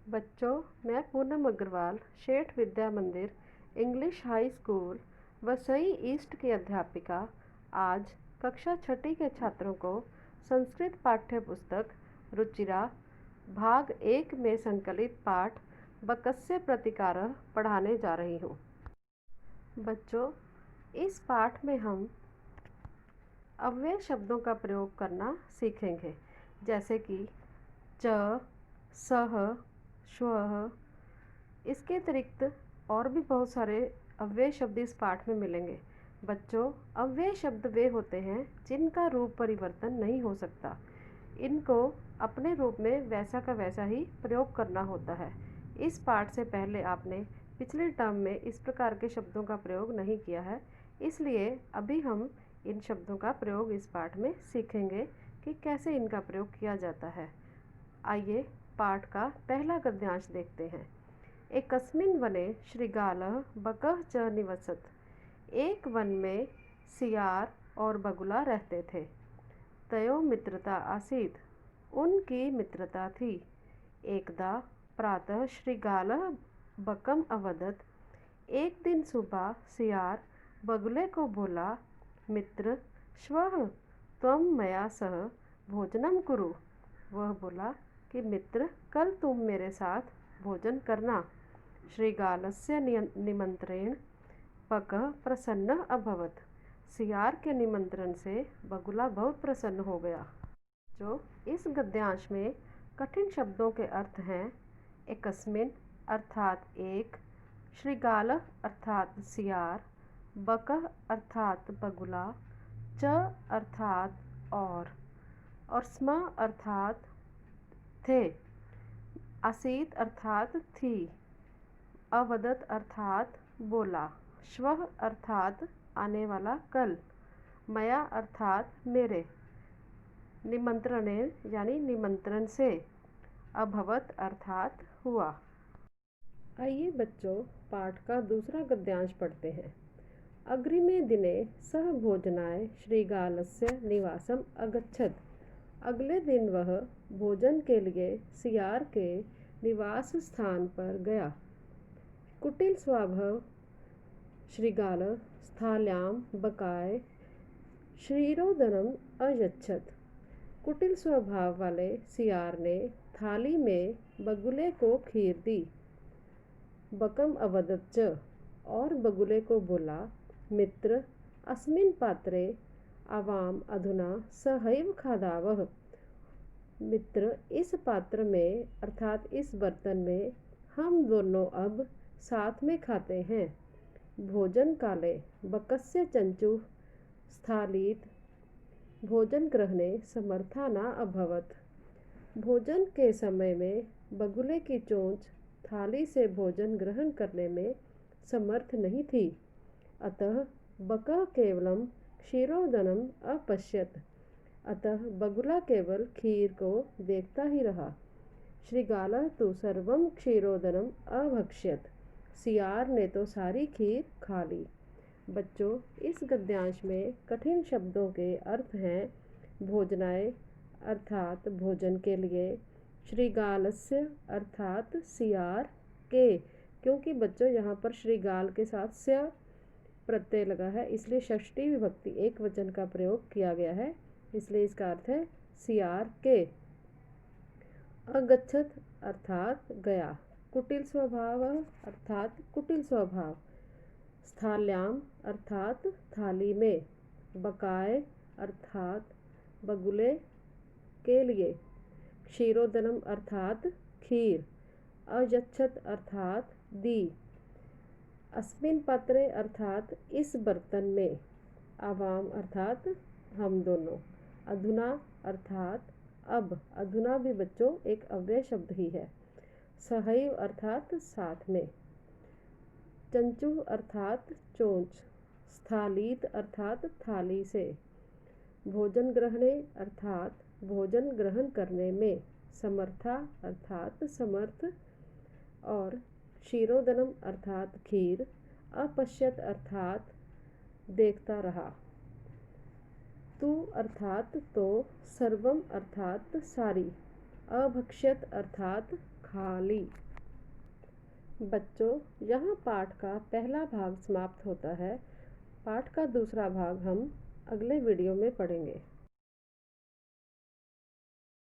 बच्चों, मैं पूनम अग्रवाल शेठ विद्या मंदिर English high school Vasai east की अध्यापिका आज कक्षा छठी के छात्रों को संस्कृत पाठ्य पुस्तक रुचिरा भाग 1 में संकलित पाठ बकस्य प्रतिकारः पढ़ाने जा रही हूँ। बच्चों, इस पाठ में हम अव्यय शब्दों का प्रयोग करना सीखेंगे, जैसे कि च, सह, श्वः। इसके अतिरिक्त और भी बहुत सारे अव्यय शब्द इस पाठ में मिलेंगे। बच्चों, अव्यय शब्द वे होते हैं जिनका रूप परिवर्तन नहीं हो सकता। इनको अपने रूप में वैसा का वैसा ही प्रयोग करना होता है। इस पाठ से पहले आपने पिछले टर्म में इस प्रकार के शब्दों का प्रयोग नहीं किया है, इसलिए अभी हम इन शब्दों का प्रयोग इस पाठ में सीखेंगे कि कैसे इनका प्रयोग किया जाता है। आइए पाठ का पहला गद्यांश देखते हैं। एकस्मिन् वने शृगालः बकः च निवसत्। एक वन में सियार और बगुला रहते थे। तयोः मित्रता आसीत्। उनकी मित्रता थी। एकदा प्रातः शृगालः बकम् अवदत्। एक दिन सुबह सियार बगुले को बोला, मित्र, श्वः त्वं मया सह भोजनं कुरु। वह बोला कि मित्र, कल तुम मेरे साथ भोजन करना। शृगालस्य निमंत्रेण बकः प्रसन्नः अभवत्। सियार के निमंत्रण से बगुला बहुत प्रसन्न हो गया। जो इस गद्यांश में कठिन शब्दों के अर्थ हैं: एकस्मिन् अर्थात एक, शृगालः अर्थात सियार, बकः अर्थात बगुला, च अर्थात और स्म अर्थात थे, आसीत अर्थात थी, अवदत अर्थात बोला, श्वः अर्थात आने वाला कल, मया अर्थात मेरे, निमंत्रणे यानी निमंत्रण से, अभवत अर्थात हुआ। आइए बच्चों, पाठ का दूसरा गद्यांश पढ़ते हैं। अग्रिमे दिने सह भोजनाय शृगालस्य निवासम अगच्छत्। अगले दिन वह भोजन के लिए सियार के निवास स्थान पर गया। कुटिल स्वभाव शृगालः स्थाल्यां बकाय क्षीरोदनम् अयच्छत्। कुटिल स्वभाव वाले सियार ने थाली में बगुले को खीर दी। बकम अवदत् च, और बगुले को बोला, मित्र, अस्मिन् पात्रे आवाम अधुना सहैव खादावः। मित्र, इस पात्र में अर्थात इस बर्तन में हम दोनों अब साथ में खाते हैं। भोजन काले बकस्य चंचुः स्थालीत भोजन ग्रहणे समर्था न अभवत्। भोजन के समय में बगुले की चोंच थाली से भोजन ग्रहण करने में समर्थ नहीं थी। अतः बकः केवलम क्षीरोदनम अपश्यत्। अतः बगुला केवल खीर को देखता ही रहा। शृगालः तो सर्वं क्षीरोदनम अभक्ष्यत्। सियार ने तो सारी खीर खा ली। बच्चों, इस गद्यांश में कठिन शब्दों के अर्थ हैं: भोजनाय अर्थात भोजन के लिए, शृगालस्य अर्थात सियार के, क्योंकि बच्चों यहाँ पर शृगाल के साथ स्य प्रत्यय लगा है, इसलिए षष्ठी विभक्ति एक वचन का प्रयोग किया गया है, इसलिए इसका अर्थ है सियार के। अगच्छत अर्थात गया। कुटिल स्वभाव अर्थात कुटिल स्वभाव। स्थाल्याम अर्थात थाली में। बकाय अर्थात बगुले के लिए। क्षीरोदनम अर्थात खीर। अयच्छत अर्थात दी। अस्मिन पात्रे अर्थात इस बर्तन में। आवाम अर्थात हम दोनों। अधुना अर्थात अब। अधुना भी बच्चों एक अव्यय शब्द ही है। सहैव अर्थात साथ में। चंचु अर्थात चोंच। स्थालीत अर्थात थाली से। भोजन ग्रहणे अर्थात भोजन ग्रहण करने में। समर्था अर्थात समर्थ। और क्षीरोदनम अर्थात खीर। अपश्यत अर्थात देखता रहा। तु अर्थात तो। सर्वम अर्थात सारी। अभक्ष्यत अर्थात खाली। बच्चों, यहाँ पाठ का पहला भाग समाप्त होता है। पाठ का दूसरा भाग हम अगले वीडियो में पढ़ेंगे।